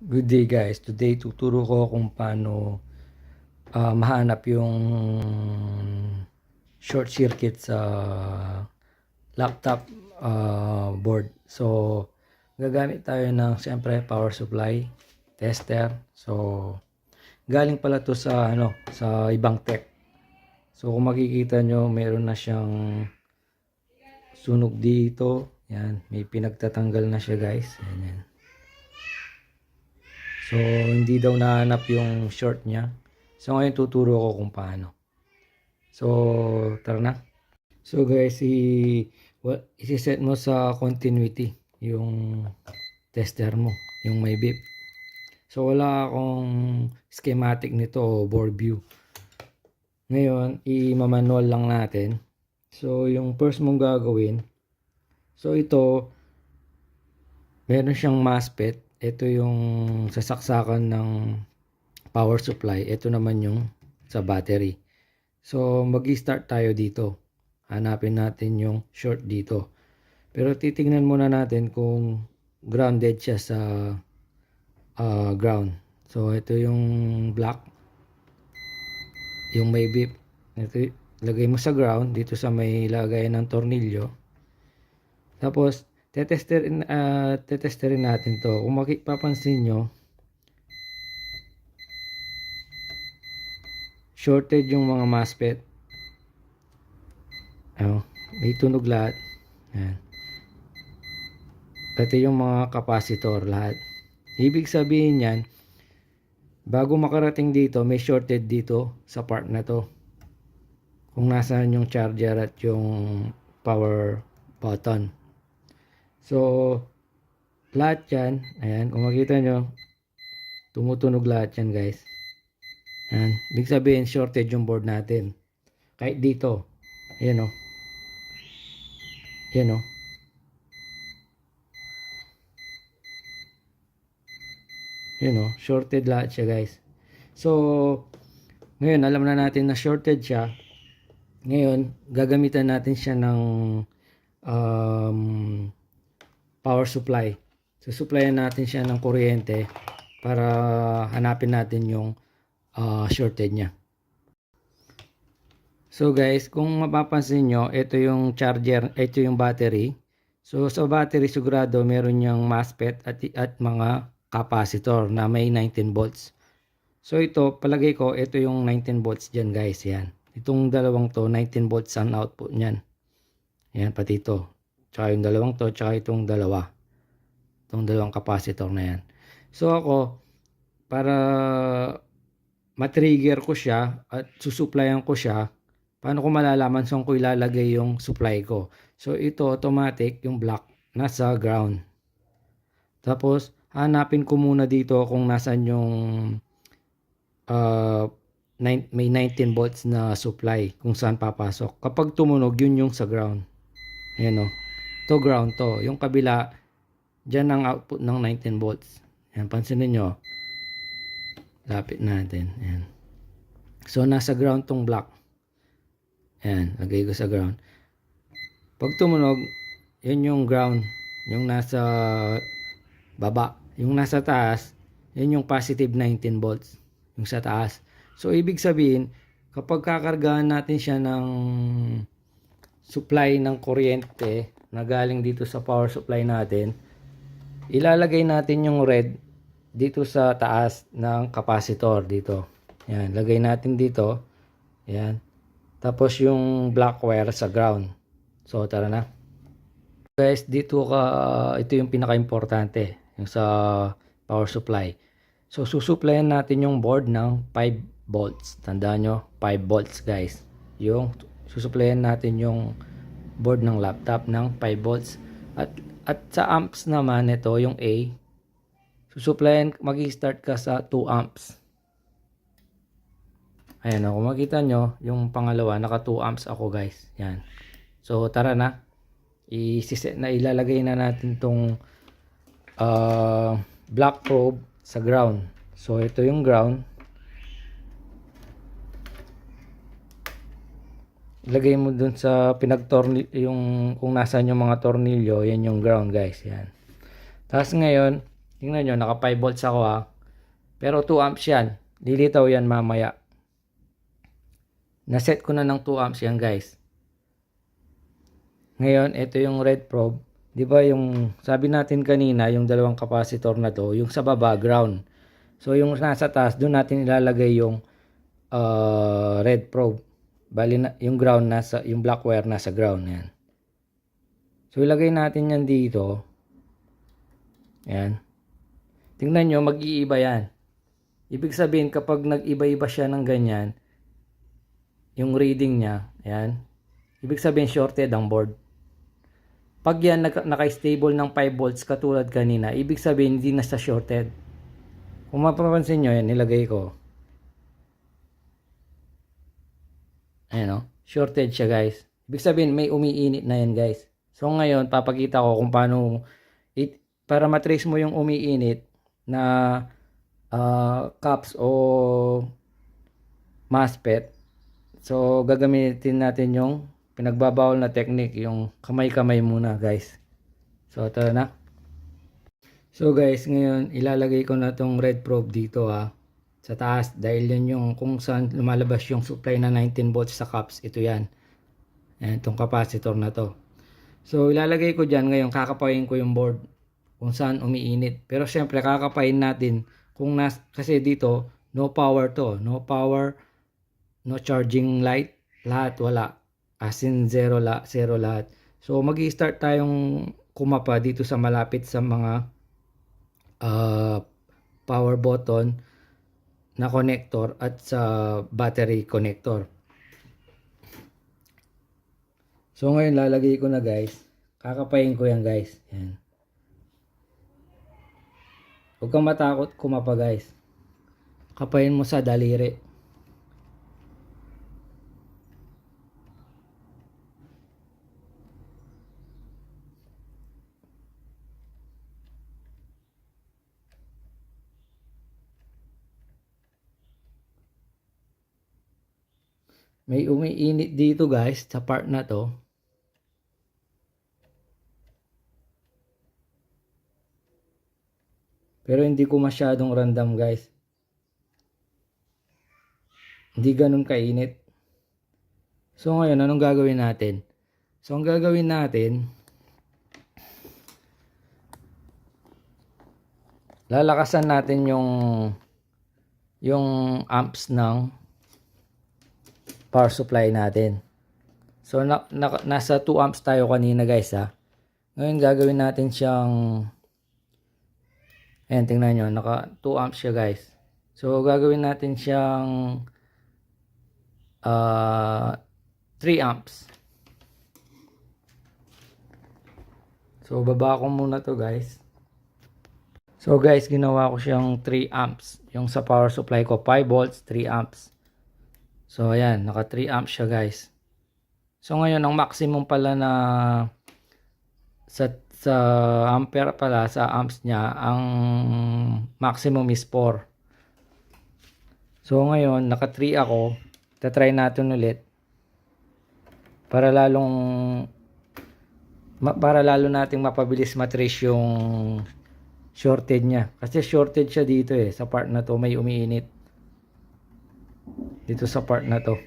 Good day guys. Today tuturo ko kung paano mahanap yung short circuit sa laptop board. So gagamit tayo ng siyempre power supply, tester. So galing pala to sa sa ibang tech. So kung makikita nyo, meron na siyang sunog dito. Yan, may pinagtatanggal na siya guys. Yan. So, hindi daw nahanap yung short niya. So, ngayon tuturo ko kung paano. So, tara na. So, guys, isi-set mo sa continuity yung tester mo, yung may beep. So, wala akong schematic nito o board view. Ngayon, i-manual lang natin. So, yung first mong gagawin, so ito, meron siyang MOSFET. Ito yung sasaksakan ng power supply. Ito naman yung sa battery. So mag-start tayo dito. Hanapin natin yung short dito. Pero titingnan muna natin kung grounded siya sa ground. So ito yung black. Yung may beep. Ito, lagay mo sa ground dito sa may lagayan ng tornilyo. Tapos tetesterin natin to. Kung mapapansin nyo, shorted yung mga MOSFET. May tunog lahat. Yan. Pati yung mga capacitor lahat. Ibig sabihin yan, bago makarating dito, may shorted dito sa part na to. Kung nasaan yung charger at yung power button. So, lahat yan, ayan, kung makita nyo, tumutunog lahat yan guys. Ayan, ibig sabihin, shorted yung board natin. Kahit dito, ayan o. Ayan o. Ayan o, shorted lahat siya guys. So, ngayon, alam na natin na shorted siya. Ngayon, gagamitan natin siya ng power supply. So, supplyan natin siya ng kuryente para hanapin natin yung shorted niya. So guys, kung mapapansin nyo, ito yung charger, ito yung battery. So sa battery, sigurado meron yung MOSFET at mga capacitor na may 19 volts. So ito, palagay ko, ito yung 19 volts dyan guys. Yan. Itong dalawang to, 19 volts ang output nyan. Yan, pati ito. Tsaka yung dalawang to, tsaka itong dalawa. Itong dalawang capacitor na yan. So ako, para matrigger ko siya at susupplyan ko siya, paano ko malalaman saan ko ilalagay yung supply ko? So ito automatic, yung black, nasa ground. Tapos hanapin ko muna dito kung nasan yung may 19 volts na supply, kung saan papasok. Kapag tumunog, yun yung sa ground. Ayan o. To ground to. Yung kabila, dyan ang output ng 19 volts. Ayan, pansinin nyo. Lapit natin. Ayan. So, nasa ground tong block. Ayan, lagay ko sa ground. Pag tumunog, yun yung ground. Yung nasa baba. Yung nasa taas, yun yung positive 19 volts. Yung sa taas. So, ibig sabihin, kapag kakargahan natin siya ng supply ng kuryente na galing dito sa power supply natin, ilalagay natin yung red dito sa taas ng capacitor dito. Yan, lagay natin dito. Yan. Tapos yung black wire sa ground. So tara na. Guys, ito yung pinaka-importante, yung sa power supply. So susupplyan natin yung board ng 5 volts. Tandaan nyo, 5 volts guys. Yung susupplyan natin yung board ng laptop ng 5 volts. At sa amps naman, ito yung A, susupplyan, mag-i-start ka sa 2 amps. Ayan o, kung makita nyo, yung pangalawa, naka 2 amps ako guys. Yan. So, tara na. Ilalagay na natin tong black probe sa ground. So, ito yung ground. Ilagay mo dun sa yung kung nasaan yung mga tornilyo, yan yung ground guys. Yan. Tapos ngayon, Tingnan nyo, naka 5 volts ako ha. Pero 2 amps yan. Lilitaw yan mamaya. Naset ko na ng 2 amps yan guys. Ngayon, ito yung red probe. Di ba yung sabi natin kanina, yung dalawang capacitor na to, yung sa baba, ground. So yung nasa taas, doon natin ilalagay yung red probe. Bali na, yung ground nasa, yung black wire nasa ground. Yan. So ilagay natin yan dito. Yan. Tingnan nyo, mag-iiba yan. Ibig sabihin, kapag nag-iba-iba siya ng ganyan, yung reading niya, yan. Ibig sabihin, shorted ang board. Pag yan naka-stable ng 5 volts katulad kanina, ibig sabihin hindi na siya shorted. Kung mapapansin nyo, yan, nilagay ko. Ayan o, shorted siya guys. Ibig sabihin may umiinit na yan guys. So ngayon, papakita ko kung paano, para matrace mo yung umiinit na caps o MOSFET. So gagamitin natin yung pinagbabawal na technique, yung kamay-kamay muna guys. So tara na. So guys, ngayon ilalagay ko na tong red probe dito sa taas, dahil yan yung kung saan lumalabas yung supply na 19 volts sa caps. Ito yan. Ayan, itong capacitor na to. So ilalagay ko dyan, ngayon kakapayin ko yung board kung saan umiinit. Pero syempre kakapayin natin kung kasi dito no power to, no power, no charging light, lahat wala. As in zero lahat. So magi-start tayong kumapa dito sa malapit sa mga power button na connector at sa battery connector. So ngayon lalagay ko na guys. Kakapayin ko yan guys. Yan. Huwag kang matakot kumapa guys. Kapayin mo sa daliri. May umiinit dito guys sa part na to. Pero hindi ko masyadong random guys. Hindi ganun kainit. So ngayon, anong gagawin natin? So ang gagawin natin, lalakasan natin yung amps ng power supply natin. So nasa 2 amps tayo kanina guys Ngayon gagawin natin siyang, ayan tingnan nyo, naka 2 amps siya guys. So gagawin natin siyang 3 amps. So baba ko muna to guys. So guys, ginawa ko siyang 3 amps. Yung sa power supply ko 5 volts, 3 amps. So ayan, naka 3 amps siya guys. So ngayon ang maximum pala na sa ampere pala, sa amps niya, ang maximum is 4. So ngayon naka 3 ako. Tatry natin ulit. Para lalo nating mapabilis matrace yung shorted niya. Kasi shorted siya dito sa part na to, may umiinit. Dito sa part na to.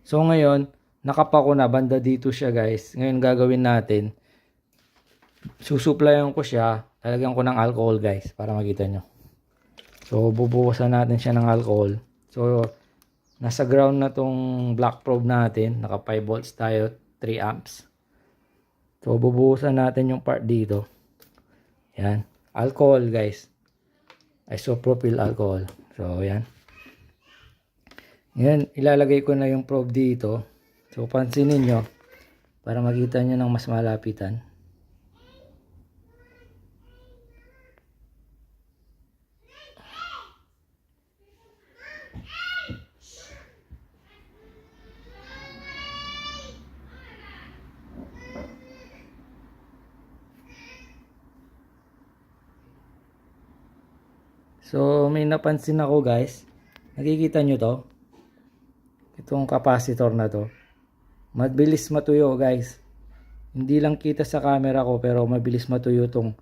So ngayon, nakapa ko na, banda dito siya guys. Ngayon gagawin natin, susuplayan ko siya, talagyan ko ng alcohol guys, para makita nyo. So bubuhusan natin siya ng alcohol. So nasa ground na tong black probe natin, naka 5 volts tayo, 3 amps. So bubuhusan natin yung part dito. Yan, alcohol guys, isopropyl alcohol. So yan. Ngayon, ilalagay ko na yung probe dito. So, pansinin nyo para makita nyo ng mas malapitan. So, may napansin ako guys. Nakikita nyo to? Itong capacitor na to. Mabilis matuyo guys. Hindi lang kita sa camera ko pero mabilis matuyo tong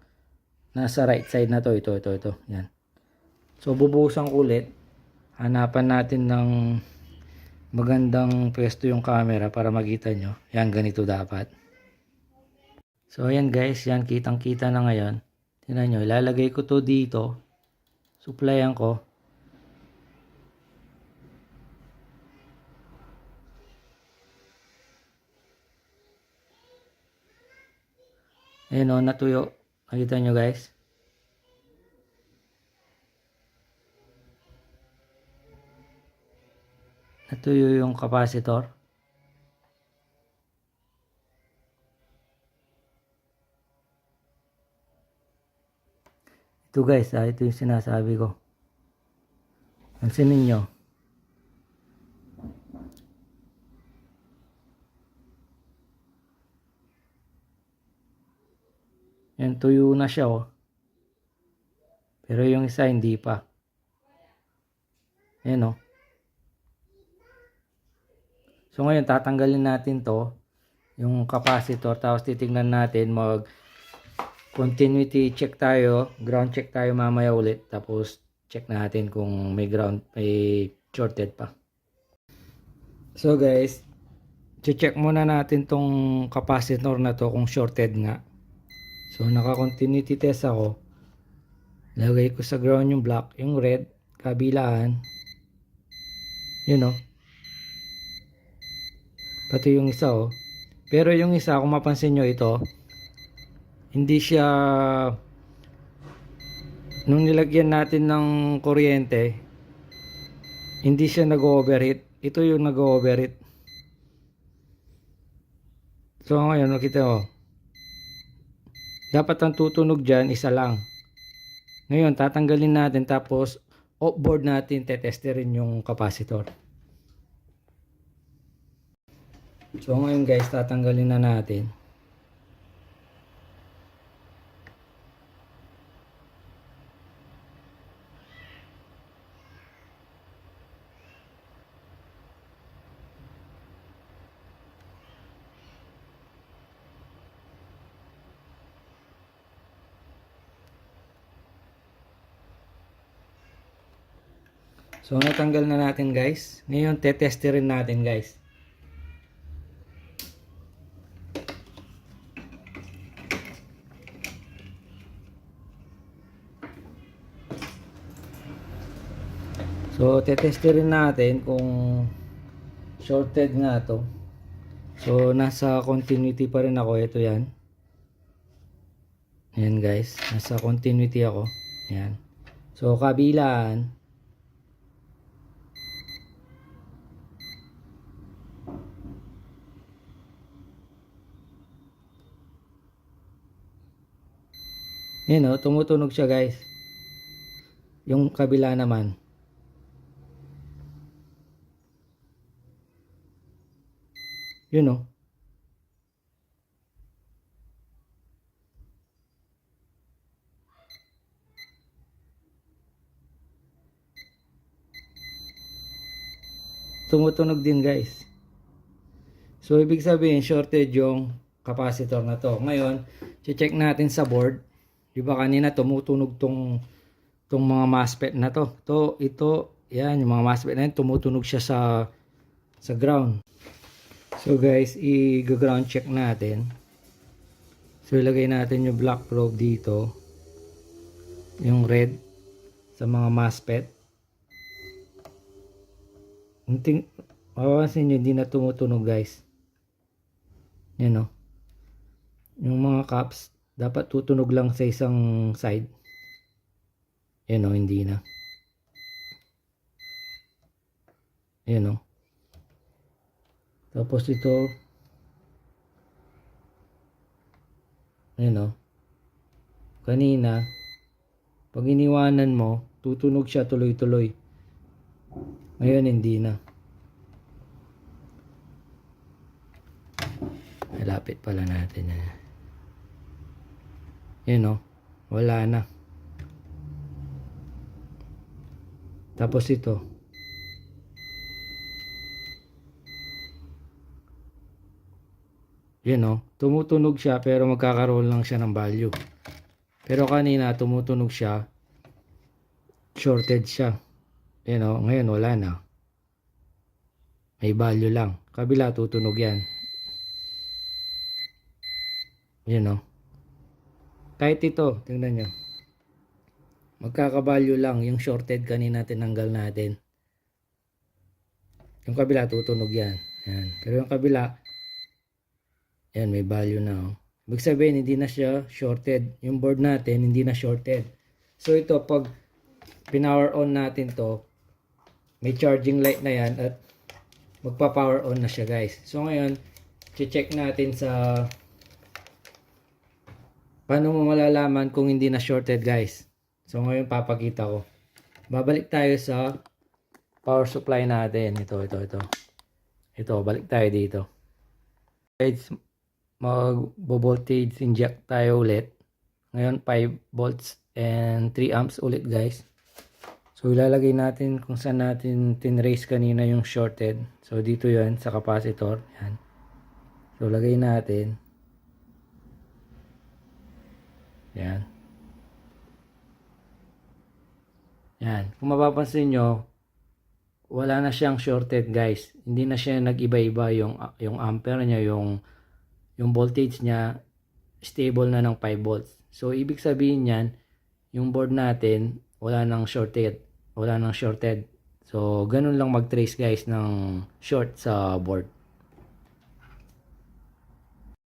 nasa right side na to. Ito. Yan. So, bubuhusan ko ulit. Hanapan natin ng magandang pwesto yung camera para makita nyo. Yan, ganito dapat. So, ayan guys. Yan, kitang-kita na ngayon. Tingnan nyo, ilalagay ko to dito. Supplyan ko. Ayan o, natuyo. Nakita nyo guys. Natuyo yung capacitor. Ito guys, ito yung sinasabi ko. Pansinin nyo. Yan, tuyo na siya oh. Pero yung isa hindi pa. Ayan oh. So ngayon tatanggalin natin to, yung capacitor, tapos titingnan natin, mag continuity check tayo, ground check tayo mamaya ulit, tapos check natin kung may ground, may shorted pa. So guys, check muna natin tong capacitor na to kung shorted nga. So naka continuity test ako. Lagay ko sa ground yung black, yung red kabilaan. Yun oh. Pati yung isa oh. Pero yung isa, kung mapansin nyo ito, hindi siya, nung nilagyan natin ng kuryente, hindi siya nag-overheat. Ito yung nag-overheat. So ngayon makita mo, dapat ang tutunog dyan isa lang. Ngayon tatanggalin natin, tapos off-board natin tetesterin yung capacitor. So ngayon guys, tatanggalin na natin. So natanggal na natin guys. Ngayon tetesterin natin guys. So tetesterin natin kung shorted nga to. So nasa continuity pa rin ako. Ito yan. Ayan guys. Nasa continuity ako. Ayan. So kabilaan. Ayan o, tumutunog siya guys. Yung kabila naman. Yun o. Tumutunog din guys. So ibig sabihin shorted yung capacitor na to. Ngayon, check natin sa board. Diba kanina tumutunog tong mga MOSFET na to. Ito, yan, yung mga MOSFET na yan, tumutunog siya sa ground. So guys, i-ground check natin. So ilagay natin yung black probe dito. Yung red sa mga MOSFET. Mapapansin nyo, hindi na tumutunog guys. Yan o. Yung mga caps, dapat tutunog lang sa isang side. Yan o, hindi na. Yan o. Tapos ito. Yan o. Kanina, pag iniwanan mo, tutunog siya tuloy-tuloy. Ngayon, hindi na. Malapit pala natin na. Yan o, wala na. Tapos ito. Yan o, tumutunog siya pero magkakaroon lang siya ng value. Pero kanina tumutunog siya, shorted siya. You know, ngayon wala na. May value lang. Kabila tutunog yan. You know. Kahit ito, tingnan nyo. Magkakabalyo lang. Yung shorted kanina tinanggal natin. Yung kabila tutunog yan. Yan. Pero yung kabila, yan may value na. Oh. Ibig sabihin hindi na siya shorted. Yung board natin hindi na shorted. So ito pag pinower on natin to, may charging light na yan at magpa-power on na siya guys. So ngayon, check natin sa paano mo malalaman kung hindi na shorted guys. So ngayon papakita ko. Babalik tayo sa power supply natin. Ito, balik tayo dito. Guys, mag-voltage inject tayo ulit. Ngayon 5 volts and 3 amps ulit guys. So ilalagay natin kung saan natin tinrace kanina yung shorted. So dito yan sa capacitor. Yan. So lagay natin. Yan. Yan. Kung mapapansin nyo, wala na siyang shorted guys. Hindi na siya nag-iba-iba yung ampere niya, yung voltage niya stable na ng 5 volts. So ibig sabihin niyan, yung board natin wala nang shorted. So ganun lang mag-trace guys ng short sa board.